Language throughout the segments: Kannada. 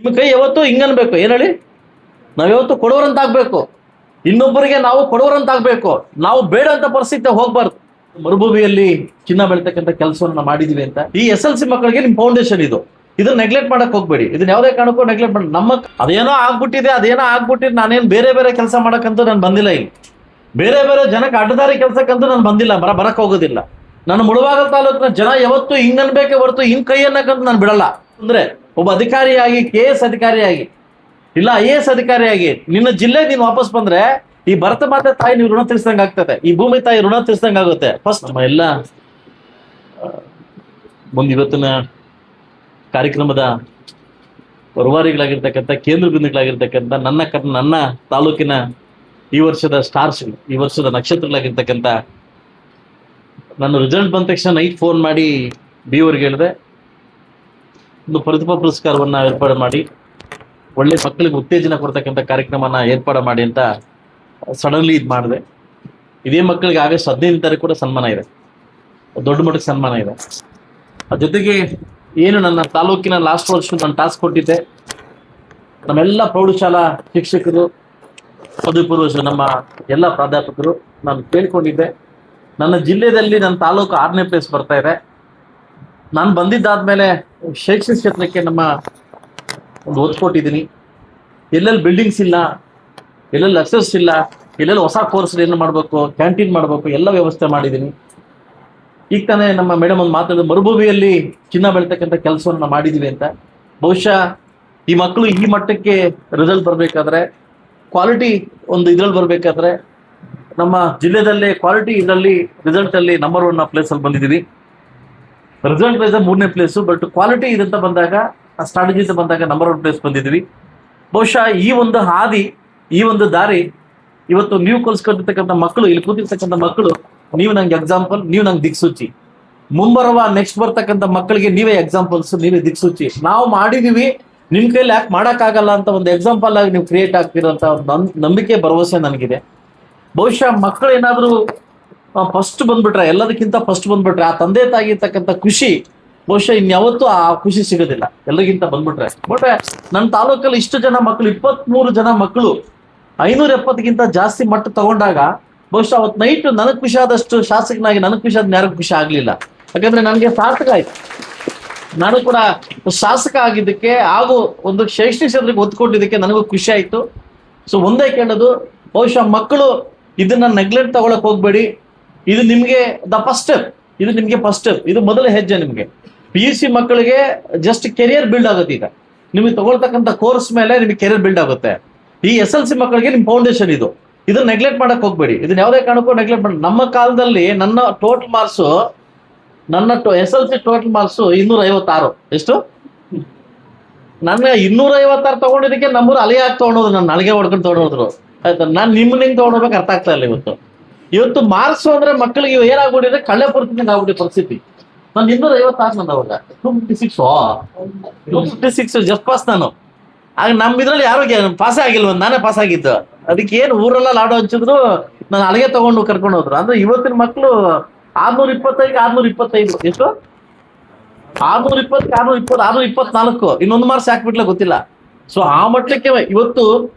ನಿಮ್ಮ ಕೈ ಯಾವತ್ತೂ ಹಿಂಗನ್ಬೇಕು. ಏನ್ ಹೇಳಿ, ನಾವ್ ಯಾವತ್ತು ಕೊಡೋರಂತಾಗ್ಬೇಕು, ಇನ್ನೊಬ್ಬರಿಗೆ ನಾವು ಕೊಡೋರಂತಾಗ್ಬೇಕು. ನಾವು ಬೇಡ ಅಂತ ಪರಿಸ್ಥಿತಿ ಹೋಗ್ಬಾರ್ದು. ಮರುಭೂಮಿಯಲ್ಲಿ ಚಿನ್ನ ಬೆಳಿತಕ್ಕಂಥ ಕೆಲಸವನ್ನ ಮಾಡಿದೀವಿ ಅಂತ ಈ SLC ಮಕ್ಕಳಿಗೆ ನಿಮ್ ಫೌಂಡೇಶನ್ ಇದನ್ನ ನೆಗ್ಲೆಕ್ಟ್ ಮಾಡಕ್ ಹೋಗ್ಬೇಡಿ. ಇದನ್ನ ಯಾವುದೇ ಕಾರಣಕ್ಕೂ ನೆಗ್ಲೆಕ್ಟ್ ಮಾಡಿ. ಅದೇನೋ ಆಗ್ಬಿಟ್ಟಿದೆ ನಾನೇನ್ ಬೇರೆ ಬೇರೆ ಕೆಲಸ ಮಾಡಕ್ಕಂತೂ ನಾನು ಬಂದಿಲ್ಲ. ಇಲ್ಲಿ ಬೇರೆ ಬೇರೆ ಜನಕ್ಕೆ ಅಡ್ಡದಾರಿ ಕೆಲಸಕ್ಕಂತೂ ನಾನು ಬಂದಿಲ್ಲ, ಬರಕ್ ಹೋಗೋದಿಲ್ಲ. ನಾನು ಮುಳಬಾಗಿಲು ತಾಲೂಕಿನ ಜನ ಯಾವತ್ತೂ ಹಿಂಗನ್ಬೇಕೆ ಹೊರತು ಹಿಂಗ್ ಕೈ ಅನ್ನಕ್ಕಂತ ನಾನು ಬಿಡಲ್ಲ. ಅಂದ್ರೆ ಒಬ್ಬ ಅಧಿಕಾರಿಯಾಗಿ, KS ಅಧಿಕಾರಿಯಾಗಿ, ಇಲ್ಲ IAS ಅಧಿಕಾರಿಯಾಗಿ ನಿನ್ನ ಜಿಲ್ಲೆ ನೀನು ವಾಪಸ್ ಬಂದ್ರೆ ಈ ಭರತ ಮಾತೆ ತಾಯಿ ನೀವು ಋಣ ತೀರ್ಸ್ದಂಗ ಆಗ್ತದೆ, ಈ ಭೂಮಿ ತಾಯಿ ಋಣ ತೀರ್ಸ್ದಂಗ ಆಗುತ್ತೆ. ಫಸ್ಟ್ ನಮ್ಮ ಎಲ್ಲ ಇವತ್ತಿನ ಕಾರ್ಯಕ್ರಮದ ರೂವಾರಿಗಳಾಗಿರ್ತಕ್ಕಂಥ, ಕೇಂದ್ರ ಬಿಂದುಗಳಾಗಿರ್ತಕ್ಕಂಥ ನನ್ನ ತಾಲೂಕಿನ ಈ ವರ್ಷದ ಸ್ಟಾರ್ಸ್, ಈ ವರ್ಷದ ನಕ್ಷತ್ರಗಳಾಗಿರ್ತಕ್ಕಂಥ, ನನ್ನ ರಿಸಲ್ಟ್ ಬಂದ ತಕ್ಷಣ ನೈಟ್ ಫೋನ್ ಮಾಡಿ BOರ್ಗೆ ಹೇಳಿದೆ, ಒಂದು ಪ್ರತಿಭಾ ಪುರಸ್ಕಾರವನ್ನ ಏರ್ಪಾಡು ಮಾಡಿ ಒಳ್ಳೆ ಮಕ್ಕಳಿಗೆ ಉತ್ತೇಜನ ಕೊಡ್ತಕ್ಕಂಥ ಕಾರ್ಯಕ್ರಮನ ಏರ್ಪಾಡು ಮಾಡಿ ಅಂತ ಸಡನ್ಲಿ ಇದು ಮಾಡಿದೆ. ಇದೇ ಮಕ್ಕಳಿಗೆ ಆಗಸ್ಟ್ 15 ತಾರೀಕು ಕೂಡ ಸನ್ಮಾನ ಇದೆ, ದೊಡ್ಡ ಮಟ್ಟಕ್ಕೆ ಸನ್ಮಾನ ಇದೆ. ಅದ್ರ ಜೊತೆಗೆ ಏನು ನನ್ನ ತಾಲೂಕಿನ ಲಾಸ್ಟ್ ವರ್ಷ ನಾನು ಟಾಸ್ಕ್ ಕೊಟ್ಟಿದ್ದೆ, ನಮ್ಮೆಲ್ಲ ಪ್ರೌಢಶಾಲಾ ಶಿಕ್ಷಕರು, ಪದವಿ ಪೂರ್ವ ನಮ್ಮ ಎಲ್ಲ ಪ್ರಾಧ್ಯಾಪಕರು ನಾನು ಕೇಳ್ಕೊಂಡಿದ್ದೆ, ನನ್ನ ಜಿಲ್ಲೆಯಲ್ಲಿ ನನ್ನ ತಾಲೂಕು 6ನೇ ಪ್ಲೇಸ್ ಬರ್ತಾ ಇದೆ. ನಾನು ಬಂದಿದ್ದಾದ್ಮೇಲೆ ಶೈಕ್ಷಣಿಕ ಕ್ಷೇತ್ರಕ್ಕೆ ನಮ್ಮ ಒಂದು ಒತ್ತು ಕೊಟ್ಟಿದ್ದೀನಿ. ಎಲ್ಲೆಲ್ಲಿ ಬಿಲ್ಡಿಂಗ್ಸ್ ಇಲ್ಲ, ಎಲ್ಲೆಲ್ಲಿ ಅಕ್ಸೆಸ್ ಇಲ್ಲ, ಎಲ್ಲೆಲ್ಲಿ ಹೊಸ ಕೋರ್ಸ್ ಏನು ಮಾಡಬೇಕು, ಕ್ಯಾಂಟೀನ್ ಮಾಡಬೇಕು, ಎಲ್ಲ ವ್ಯವಸ್ಥೆ ಮಾಡಿದ್ದೀನಿ. ಈಗ ತಾನೇ ನಮ್ಮ ಮೇಡಮ್ ಒಂದು ಮಾತಾಡಿದ್ರು, ಮರುಭೂಮಿಯಲ್ಲಿ ಚಿನ್ನ ಬೆಳಿತಕ್ಕಂಥ ಕೆಲಸವನ್ನ ಮಾಡಿದೀವಿ ಅಂತ. ಬಹುಶಃ ಈ ಮಕ್ಕಳು ಈ ಮಟ್ಟಕ್ಕೆ ರಿಸಲ್ಟ್ ಬರಬೇಕಾದ್ರೆ, ಕ್ವಾಲಿಟಿ ಒಂದು ಇದ್ರಲ್ಲಿ ಬರಬೇಕಾದ್ರೆ, ನಮ್ಮ ಜಿಲ್ಲೆದಲ್ಲೇ ಕ್ವಾಲಿಟಿ ಇದರಲ್ಲಿ ರಿಸಲ್ಟ್ ಅಲ್ಲಿ ನಂಬರ್ 1 ಪ್ಲೇಸ್ ಅಲ್ಲಿ ಬಂದಿದ್ದೀವಿ. ರಿಸಲ್ಟ್ ವೈಸ್ 3ನೇ ಪ್ಲೇಸು, ಬಟ್ ಕ್ವಾಲಿಟಿ ಇದಂತ ಬಂದಾಗ, ಸ್ಟ್ರಾಟಜಿ ಅಂತ ಬಂದಾಗ ನಂಬರ್ 1 ಪ್ಲೇಸ್ ಬಂದಿದ್ದೀವಿ. ಬಹುಶಃ ಈ ಒಂದು ಹಾದಿ, ಈ ಒಂದು ದಾರಿ ಇವತ್ತು ನೀವು ಕಲ್ಸ್ಕೊಂಡಿರ್ತಕ್ಕಂಥ ಮಕ್ಕಳು, ಇಲ್ಲಿ ಕೂತಿರ್ತಕ್ಕಂಥ ಮಕ್ಕಳು, ನೀವು ನಂಗೆ ಎಕ್ಸಾಂಪಲ್, ನೀವು ನಂಗೆ ದಿಕ್ಸೂಚಿ. ಮುಂಬರುವ ನೆಕ್ಸ್ಟ್ ಬರ್ತಕ್ಕಂಥ ಮಕ್ಕಳಿಗೆ ನೀವೇ ಎಕ್ಸಾಂಪಲ್ಸ್, ನೀವೇ ದಿಕ್ಸೂಚಿ. ನಾವು ಮಾಡಿದೀವಿ, ನಿಮ್ ಕೈಲಿ ಯಾಕೆ ಮಾಡೋಕ್ಕಾಗಲ್ಲ ಅಂತ ಒಂದು ಎಕ್ಸಾಂಪಲ್ ಆಗಿ ನೀವು ಕ್ರಿಯೇಟ್ ಆಗ್ತಿರೋಂಥ ನಂಬಿಕೆ, ಭರವಸೆ ನನಗಿದೆ. ಬಹುಶಃ ಮಕ್ಕಳು ಏನಾದ್ರು ಫಸ್ಟ್ ಬಂದ್ಬಿಟ್ರೆ, ಎಲ್ಲದಕ್ಕಿಂತ ಫಸ್ಟ್ ಬಂದ್ಬಿಟ್ರೆ, ಆ ತಂದೆ ತಾಯಿ ಇರ್ತಕ್ಕಂಥ ಖುಷಿ ಬಹುಶಃ ಇನ್ಯಾವತ್ತೂ ಆ ಖುಷಿ ಸಿಗೋದಿಲ್ಲ ಎಲ್ಲರಿಗಿಂತ ಬಂದ್ಬಿಟ್ರೆ. ಬಟ್ ನನ್ನ ತಾಲೂಕಲ್ಲಿ ಇಷ್ಟು ಜನ ಮಕ್ಕಳು, 23 ಜನ ಮಕ್ಕಳು 570ಗಿಂತ ಜಾಸ್ತಿ ಮಟ್ಟ ತಗೊಂಡಾಗ ಬಹುಶಃ ಅವತ್ತು ನೈಟ್ ನನಗೆ ಖುಷಿ ಆದಷ್ಟು ಶಾಸಕನಾಗಿ ನನಗೆ ಖುಷಿ ಆದ ಯಾರಿಗೂ ಖುಷಿ ಆಗ್ಲಿಲ್ಲ. ಯಾಕಂದ್ರೆ ನನಗೆ ಸಾರ್ಥಕ ಆಯ್ತು, ನಾನು ಕೂಡ ಶಾಸಕ ಆಗಿದ್ದಕ್ಕೆ ಹಾಗೂ ಒಂದು ಶೈಕ್ಷಣಿಕ ಕ್ಷೇತ್ರಕ್ಕೆ ಒತ್ತು ಕೊಟ್ಟಿದ್ದಕ್ಕೆ ನನಗೂ ಖುಷಿ ಆಯ್ತು. ಸೊ ಒಂದೇ ಕೇಳೋದು, ಬಹುಶಃ ಮಕ್ಕಳು ಇದನ್ನ ನೆಗ್ಲೆಕ್ಟ್ ತಗೊಳಕ್ ಹೋಗ್ಬೇಡಿ. ಇದು ನಿಮ್ಗೆ ಫಸ್ಟ್ ಸ್ಟೆಪ್, ಇದು ನಿಮ್ಗೆ ಫಸ್ಟ್ ಸ್ಟೆಪ್, ಇದು ಮೊದಲ ಹೆಜ್ಜೆ. ನಿಮ್ಗೆ PUC ಮಕ್ಕಳಿಗೆ ಜಸ್ಟ್ ಕೆರಿಯರ್ ಬಿಲ್ಡ್ ಆಗುತ್ತೆ. ಈಗ ನಿಮಗೆ ತಗೊಳ್ತಕ್ಕಂಥ ಕೋರ್ಸ್ ಮೇಲೆ ನಿಮಗೆ ಕೆರಿಯರ್ ಬಿಲ್ಡ್ ಆಗುತ್ತೆ. ಈ SLC ಮಕ್ಕಳಿಗೆ ನಿಮ್ ಫೌಂಡೇಶನ್ ಇದನ್ನ ನೆಗ್ಲೆಕ್ಟ್ ಮಾಡಕ್ ಹೋಗ್ಬೇಡಿ. ಇದನ್ನ ಯಾವುದೇ ಕಾರಣಕ್ಕೂ ನೆಗ್ಲೆಕ್ಟ್ ಮಾಡಿ. ನಮ್ಮ ಕಾಲದಲ್ಲಿ ನನ್ನ ಟೋಟಲ್ ಮಾರ್ಕ್ಸ್, ನನ್ನ SLC ಟೋಟಲ್ ಮಾರ್ಕ್ಸ್ 256. ಎಷ್ಟು? ನನ್ನ 256 ತಗೊಂಡಿದ್ದಕ್ಕೆ ನಮ್ಮೂರು ಅಲಿಯಾಗಿ ತಗೊಂಡೋದ್ರು, ನನ್ನ ಅಳಿಗೆ ಹೊಡ್ಕೊಂಡು ತಗೊಂಡೋದ್ರು. ಆಯ್ತಾ, ನಾನು ನಿಮ್ಮನ್ನ ಹೆಂಗ್ ತಗೊಂಡೋಗ್ಬೇಕು ಅರ್ಥ ಆಗ್ತಾ ಇಲ್ಲ. ಇವತ್ತು ಮಾರ್ಕ್ಸ್ ಅಂದ್ರೆ ಮಕ್ಕಳಿಗೆ ಏನಾಗ್ಬಿಟ್ಟಿದೆ, ಕಳ್ಳೆ ಪರಿಸ್ಥಿತಿ ಆಗ್ಬಿಟ್ಟು ಪರಿಸ್ಥಿತಿ. ನಾನು 256 ನಂದು ಅವಾಗ 256 ಜಸ್ಟ್ ಪಾಸ್. ನಾನು ಆಗ ನಮ್ಮ ಇದ್ರಲ್ಲಿ ಯಾರು ಪಾಸೇ ಆಗಿಲ್ವ, ನಾನೇ ಪಾಸ್ ಆಗಿದ್ದು. ಅದಕ್ಕೆ ಏನು ಊರೆಲ್ಲ ಲಾಡು ಹಂಚಿದ್ರು, ನಾನು ಅಲ್ಲಿಗೆ ತಗೊಂಡು ಕರ್ಕೊಂಡು ಹೋದ್ರು. ಅಂದ್ರೆ ಇವತ್ತಿನ ಮಕ್ಕಳು 625 625 ಎಷ್ಟು 620 620 624 ಇನ್ನೊಂದು ಮಾರ್ಕ್ಸ್ ಹಾಕ್ಬಿಟ್ಲೆ ಗೊತ್ತಿಲ್ಲ. ಸೊ ಆ ಮಟ್ಟಕ್ಕೆ ಇವತ್ತು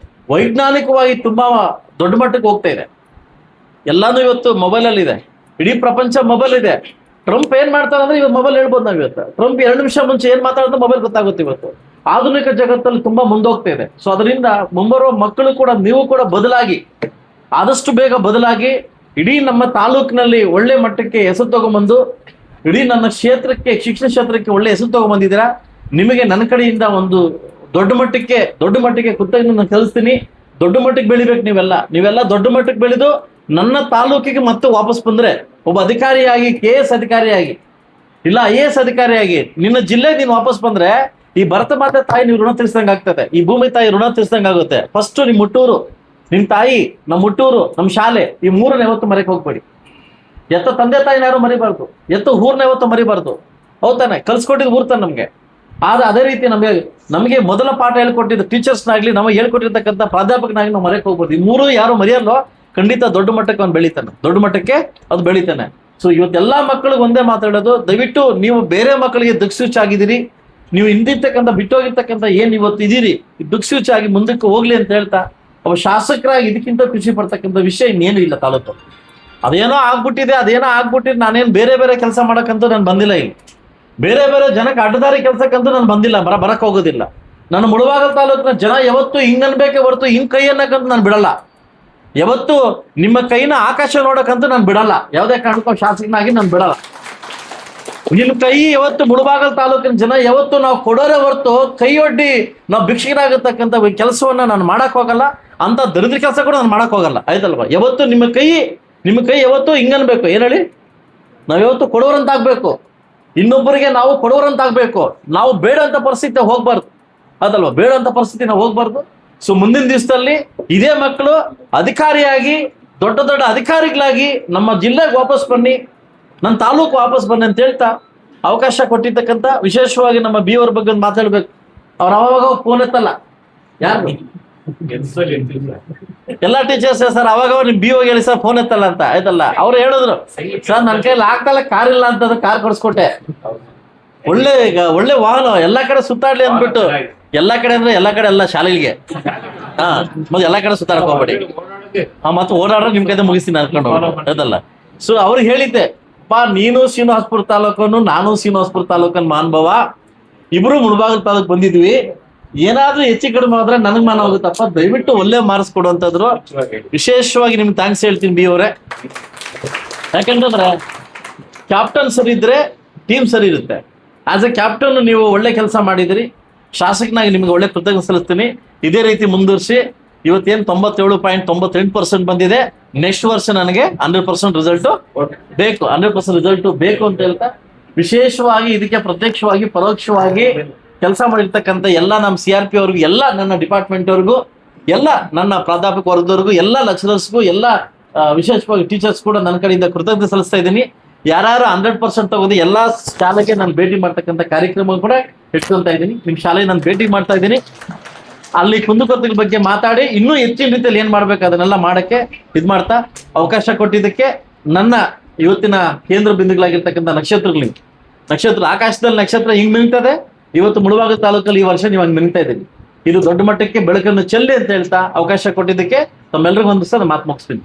ವೈಜ್ಞಾನಿಕವಾಗಿ ತುಂಬಾ ದೊಡ್ಡ ಮಟ್ಟಕ್ಕೆ ಹೋಗ್ತಾ ಇದೆ. ಎಲ್ಲಾನು ಇವತ್ತು ಮೊಬೈಲ್ ಅಲ್ಲಿ ಇದೆ, ಇಡೀ ಪ್ರಪಂಚ ಮೊಬೈಲ್ ಇದೆ. ಟ್ರಂಪ್ ಏನ್ ಮಾಡ್ತಾರೆ ಅಂದ್ರೆ ಇವತ್ತು ಮೊಬೈಲ್ ಹೇಳ್ಬೋದು ನಾವು. ಇವತ್ತು ಟ್ರಂಪ್ 2 ನಿಮಿಷ ಮುಂಚೆ ಏನ್ ಮಾತಾಡೋದು ಮೊಬೈಲ್ ಗೊತ್ತಾಗುತ್ತೆ. ಇವತ್ತು ಆಧುನಿಕ ಜಗತ್ತಲ್ಲಿ ತುಂಬಾ ಮುಂದೋಗ್ತಾ ಇದೆ. ಸೊ ಅದರಿಂದ ಮುಂಬರುವ ಮಕ್ಕಳು ಕೂಡ, ನೀವು ಕೂಡ ಬದಲಾಗಿ, ಆದಷ್ಟು ಬೇಗ ಬದಲಾಗಿ, ಇಡೀ ನಮ್ಮ ತಾಲೂಕಿನಲ್ಲಿ ಒಳ್ಳೆ ಮಟ್ಟಕ್ಕೆ ಹೆಸರು ತಗೊಂಡ್ಬಂದು, ಇಡೀ ನನ್ನ ಕ್ಷೇತ್ರಕ್ಕೆ, ಶಿಕ್ಷಣ ಕ್ಷೇತ್ರಕ್ಕೆ ಒಳ್ಳೆ ಹೆಸರು ತಗೊಂಡ್ಬಂದಿದ್ದೀರಾ. ನಿಮಗೆ ನನ್ನ ಕಡೆಯಿಂದ ಒಂದು ದೊಡ್ಡ ಮಟ್ಟಿಗೆ ಕೃತಜ್ಞತೆ ನಾನು ಕಲಿಸ್ತೀನಿ. ದೊಡ್ಡ ಮಟ್ಟಿಗೆ ಬೆಳಿಬೇಕು ನೀವೆಲ್ಲ ದೊಡ್ಡ ಮಟ್ಟಕ್ಕೆ ಬೆಳೆದು ನನ್ನ ತಾಲೂಕಿಗೆ ಮತ್ತೆ ವಾಪಸ್ ಬಂದ್ರೆ, ಒಬ್ಬ ಅಧಿಕಾರಿಯಾಗಿ, KS ಅಧಿಕಾರಿಯಾಗಿ, ಇಲ್ಲ IAS ಅಧಿಕಾರಿಯಾಗಿ ನಿನ್ನ ಜಿಲ್ಲೆ ನೀನು ವಾಪಸ್ ಬಂದ್ರೆ ಈ ಭರತ ಮಾತೆ ತಾಯಿ ನೀವು ಋಣ ತೀರ್ಸ್ದಂಗ ಆಗ್ತದೆ, ಈ ಭೂಮಿ ತಾಯಿ ಋಣ ತೀರ್ಸ್ದಂಗ ಆಗುತ್ತೆ. ಫಸ್ಟ್ ನಿಮ್ ಹುಟ್ಟೂರು, ನಿಮ್ ತಾಯಿ, ನಮ್ಮ ಹುಟ್ಟೂರು, ನಮ್ಮ ಶಾಲೆ, ಈ 3ನ್ನ ಯಾವತ್ತು ಮರೆಯಕ್ಕೆ ಹೋಗ್ಬೇಡಿ. ಎತ್ತ ತಂದೆ ತಾಯಿನ ಯಾರು ಮರಿಬಾರ್ದು, ಎತ್ತ ಊರ್ನ ಯಾವತ್ತು ಮರಿಬಾರ್ದು. ಹೌದಾನೆ, ಕಲ್ಸ್ಕೊಟ್ಟಿದ್ದು ಊರ್ತಾನೆ ನಮ್ಗೆ. ಆದ್ರೆ ಅದೇ ರೀತಿ ನಮಗೆ ಮೊದಲ ಪಾಠ ಹೇಳ್ಕೊಟ್ಟಿದ್ದು ಟೀಚರ್ಸ್ನಾಗ್ಲಿ, ನಮಗೆ ಹೇಳ್ಕೊಟ್ಟಿರ್ತಕ್ಕಂಥ ಪ್ರಾಧ್ಯಾಪಕನಾಗಿ ನಾವು ಮರೆಯಕ್ಕೆ ಹೋಗ್ಬಾರ್ದು. ಈ 3 ಯಾರು ಮರೆಯಲ್ಲೋ ಖಂಡಿತ ದೊಡ್ಡ ಮಟ್ಟಕ್ಕೆ ಅವ್ನು ಬೆಳಿತಾನೆ, ದೊಡ್ಡ ಮಟ್ಟಕ್ಕೆ ಅದು ಬೆಳಿತಾನೆ. ಸೊ ಇವತ್ತೆಲ್ಲಾ ಮಕ್ಕಳಿಗೆ ಒಂದೇ ಮಾತಾಡೋದು, ದಯವಿಟ್ಟು ನೀವು ಬೇರೆ ಮಕ್ಕಳಿಗೆ ದಿಕ್ಸೂಚಿ ಆಗಿದ್ದೀರಿ. ನೀವು ಹಿಂದಿರ್ತಕ್ಕಂಥ ಬಿಟ್ಟೋಗಿರ್ತಕ್ಕಂಥ ಏನ್ ಇವತ್ತು ಇದೀರಿ ದುಃಖಸೂಚಿ ಆಗಿ ಮುಂದಕ್ಕೆ ಹೋಗ್ಲಿ ಅಂತ ಹೇಳ್ತಾ ಒಬ್ಬ ಶಾಸಕರಾಗಿ ಇದಕ್ಕಿಂತ ಖುಷಿ ಪಡ್ತಕ್ಕಂಥ ವಿಷಯ ಇನ್ನೇನು ಇಲ್ಲ ತಾಲೂಕು. ಅದೇನೋ ಆಗ್ಬಿಟ್ಟಿದೆ ನಾನೇನು ಬೇರೆ ಬೇರೆ ಕೆಲಸ ಮಾಡಕ್ಕಂತೂ ನಾನು ಬಂದಿಲ್ಲ. ಇಲ್ಲಿ ಬೇರೆ ಬೇರೆ ಜನಕ್ಕೆ ಅಡ್ಡದಾರಿ ಕೆಲಸಕ್ಕಂತೂ ನಾನು ಬಂದಿಲ್ಲ, ಬರಕ್ ಹೋಗೋದಿಲ್ಲ. ನನ್ನ ಮುಳಬಾಗಿಲು ತಾಲೂಕಿನ ಜನ ಯಾವತ್ತೂ ಹಿಂಗನ್ಬೇಕೆ ಹೊರತು ಹಿಂಗ್ ಕೈ ಅನ್ನಕ್ಕಂತೂ ನಾನು ಬಿಡಲ್ಲ. ಯಾವತ್ತು ನಿಮ್ಮ ಕೈನ ಆಕಾಶ ನೋಡಕ್ಕಂತೂ ನಾನು ಬಿಡಲ್ಲ. ಯಾವುದೇ ಕಾರಣಕ್ಕೂ ಶಾಸಕನಾಗಿ ನಾನು ಬಿಡಲ್ಲ. ನಿಮ್ಮ ಕೈ ಯಾವತ್ತು ಮುಳಬಾಗಿಲು ತಾಲೂಕಿನ ಜನ ಯಾವತ್ತು ನಾವು ಕೊಡೋರೆ ಹೊರತು ಕೈ ಒಡ್ಡಿ ನಾವು ಭಿಕ್ಷಕರಾಗತಕ್ಕಂಥ ಕೆಲಸವನ್ನ ನಾನು ಮಾಡಕ್ ಹೋಗಲ್ಲ. ಅಂತ ದರಿದ್ರ ಕೆಲಸ ಕೂಡ ನಾನು ಮಾಡಕ್ ಹೋಗಲ್ಲ, ಆಯ್ತಲ್ವಾ? ಯಾವತ್ತು ನಿಮ್ಮ ಕೈ ಯಾವತ್ತು ಹಿಂಗನ್ಬೇಕು. ಏನ್ ಹೇಳಿ, ನಾವ್ ಯಾವತ್ತು ಕೊಡೋರಂತಾಗ್ಬೇಕು, ಇನ್ನೊಬ್ಬರಿಗೆ ನಾವು ಕೊಡೋರಂತಾಗ್ಬೇಕು. ನಾವು ಬೇಡ ಅಂತ ಪರಿಸ್ಥಿತಿ ಹೋಗ್ಬಾರ್ದು, ಅದಲ್ವಾ? ಬೇಡ ಅಂತ ಪರಿಸ್ಥಿತಿ ನಾವು ಹೋಗ್ಬಾರ್ದು. ಸೊ ಮುಂದಿನ ದಿವಸದಲ್ಲಿ ಇದೇ ಮಕ್ಕಳು ಅಧಿಕಾರಿಯಾಗಿ ದೊಡ್ಡ ದೊಡ್ಡ ಅಧಿಕಾರಿಗಳಾಗಿ ನಮ್ಮ ಜಿಲ್ಲೆಗೆ ವಾಪಸ್ ಬನ್ನಿ, ನನ್ನ ತಾಲೂಕು ವಾಪಸ್ ಬನ್ನಿ ಅಂತ ಹೇಳ್ತಾ ಅವಕಾಶ ಕೊಟ್ಟಿರ್ತಕ್ಕಂಥ ವಿಶೇಷವಾಗಿ ನಮ್ಮ ಬಿ ಅವ್ರ ಬಗ್ಗೆ ಮಾತಾಡ್ಬೇಕು. ಅವ್ರು ಅವಾಗ ಫೋನ್ ಎತ್ತಲ್ಲ. ಯಾರು ಎಲ್ಲಾ ಟೀಚರ್ಸ್ ಸರ್ ಅವಾಗ ನಿಮ್ ಬಿ ಹೋಗಿ ಹೇಳಿ ಸರ್ ಫೋನ್ ಎತ್ತಲ್ಲ ಅಂತ, ಆಯ್ತಲ್ಲ? ಅವ್ರು ಹೇಳಿದ್ರು ಸರ್ ನನ್ನ ಕೈಲಿ ಆಗ್ತಲ್ಲ, ಕಾರ್ ಇಲ್ಲ ಅಂತ ಕಾರ್ ಕೊಡಿಸ್ಕೊಟ್ಟೆ. ಒಳ್ಳೆ ವಾಹನ ಎಲ್ಲಾ ಕಡೆ ಸುತ್ತಾಡ್ಲಿ ಅಂದ್ಬಿಟ್ಟು, ಎಲ್ಲಾ ಕಡೆ ಅಂದ್ರೆ ಎಲ್ಲಾ ಕಡೆ ಅಲ್ಲ, ಶಾಲೆಗೆ ಮತ್ತೆ ಎಲ್ಲಾ ಕಡೆ ಸುತ್ತಾಡಕ್ ಹೋಗ್ಬೇಡಿ. ಮತ್ತೆ ಓಡಾಡ್ರೆ ನಿಮ್ ಕೈದ ಮುಗಿಸ್ತೀನಿ ಅನ್ಕೊಂಡು ಆಯ್ತಲ್ಲ? ಸೊ ಅವ್ರಿಗೆ ಹೇಳಿದ್ದೆ, ನೀನು ಶ್ರೀನಿವಾಸಪುರ ತಾಲೂಕನ್ನು, ನಾನು ಶ್ರೀನಿವಾಸಪುರ ತಾಲೂಕನ್ ಮಾನ್ಭವ, ಇಬ್ರು ಮುಳಬಾಗಿಲು ತಾಲೂಕ್ ಬಂದಿದ್ವಿ. ಏನಾದ್ರೂ ಹೆಚ್ಚು ಕಡಿಮೆ ಆದ್ರೆ ನನಗ್ ಮಾನ ಹೋಗುತ್ತಪ್ಪ, ದಯವಿಟ್ಟು ಒಳ್ಳೆ ಮಾರ್ಕ್ಸ್ ಕೊಡುವಂತದ್ರು. ವಿಶೇಷವಾಗಿ ನಿಮ್ಗೆ ಥ್ಯಾಂಕ್ಸ್ ಹೇಳ್ತೀನಿ ಬಿ ಅವರೇ. ಯಾಕಂತಂದ್ರೆ ಕ್ಯಾಪ್ಟನ್ ಸರಿ ಇದ್ರೆ ಟೀಮ್ ಸರಿ ಇರುತ್ತೆ. ಆಸ್ ಎ ಕ್ಯಾಪ್ಟನ್ ನೀವು ಒಳ್ಳೆ ಕೆಲಸ ಮಾಡಿದಿರಿ. ಶಾಸಕನಾಗಿ ನಿಮ್ಗೆ ಒಳ್ಳೆ ಕೃತಜ್ಞತೆ ಸಲ್ಲಿಸ್ತೀನಿ. ಇದೇ ರೀತಿ ಮುಂದುವರಿಸಿ. ಇವತ್ತೇನು 97.98% ಬಂದಿದೆ. ನೆಕ್ಸ್ಟ್ ವರ್ಷ ನನಗೆ 100% ರಿಸಲ್ಟ್ ಬೇಕು, 100% ರಿಸಲ್ಟ್ ಬೇಕು ಅಂತ ಹೇಳ್ತಾ ವಿಶೇಷವಾಗಿ ಇದಕ್ಕೆ ಪ್ರತ್ಯಕ್ಷವಾಗಿ ಪರೋಕ್ಷವಾಗಿ ಕೆಲಸ ಮಾಡಿರ್ತಕ್ಕಂಥ ಎಲ್ಲ ನಮ್ಮ CRP ಅವ್ರಿಗೂ, ಎಲ್ಲ ನನ್ನ ಡಿಪಾರ್ಟ್ಮೆಂಟ್ ಅವ್ರಿಗೂ, ಎಲ್ಲ ನನ್ನ ಪ್ರಾಧ್ಯಾಪಕ ವರ್ಗದವ್ರಿಗೂ, ಎಲ್ಲ ಲೆಕ್ಚರರ್ಸ್ಗೂ, ಎಲ್ಲ ವಿಶೇಷವಾಗಿ ಟೀಚರ್ಸ್ ಕೂಡ ನನ್ನ ಕಡೆಯಿಂದ ಕೃತಜ್ಞತೆ ಸಲ್ಲಿಸ್ತಾ ಇದ್ದೀನಿ. ಯಾರು 100% ತಗೋದು ಎಲ್ಲ ಶಾಲೆಗೆ ನಾನು ಭೇಟಿ ಮಾಡ್ತಕ್ಕಂಥ ಕಾರ್ಯಕ್ರಮ ಕೂಡ ಇಟ್ಕೊಂತ ಇದ್ದೀನಿ. ನಿಮ್ಮ ಶಾಲೆಗೆ ನಾನು ಭೇಟಿ ಮಾಡ್ತಾ ಇದ್ದೀನಿ. ಅಲ್ಲಿ ಕುಂದುಕೊರತೆಗಳ ಬಗ್ಗೆ ಮಾತಾಡಿ ಇನ್ನೂ ಹೆಚ್ಚಿನ ರೀತಿಯಲ್ಲಿ ಏನ್ ಮಾಡ್ಬೇಕು ಅದನ್ನೆಲ್ಲ ಮಾಡಕ್ಕೆ ಇದ್ ಮಾಡ್ತಾ ಅವಕಾಶ ಕೊಟ್ಟಿದ್ದಕ್ಕೆ ನನ್ನ ಇವತ್ತಿನ ಕೇಂದ್ರ ಬಿಂದುಗಳಾಗಿರ್ತಕ್ಕಂಥ ನಕ್ಷತ್ರ ಆಕಾಶದಲ್ಲಿ ನಕ್ಷತ್ರ ಹಿಂಗ್ ಮಿಂಗ್ತದೆ. ಇವತ್ತು ಮುಳಬಾಗಿಲು ತಾಲೂಕಲ್ಲಿ ಈ ವರ್ಷ ನೀವು ಹಂಗೆ ಮಿಂಗ್ತಾ ಇದ್ದೀನಿ. ಇದು ದೊಡ್ಡ ಮಟ್ಟಕ್ಕೆ ಬೆಳಕನ್ನು ಚೆಲ್ಲಿ ಅಂತ ಹೇಳ್ತಾ ಅವಕಾಶ ಕೊಟ್ಟಿದ್ದಕ್ಕೆ ತಮ್ಮೆಲ್ಲರಿಗೂ ಒಂದು ಸಲ ಮಾತು ಮುಗಿಸ್ತೀನಿ.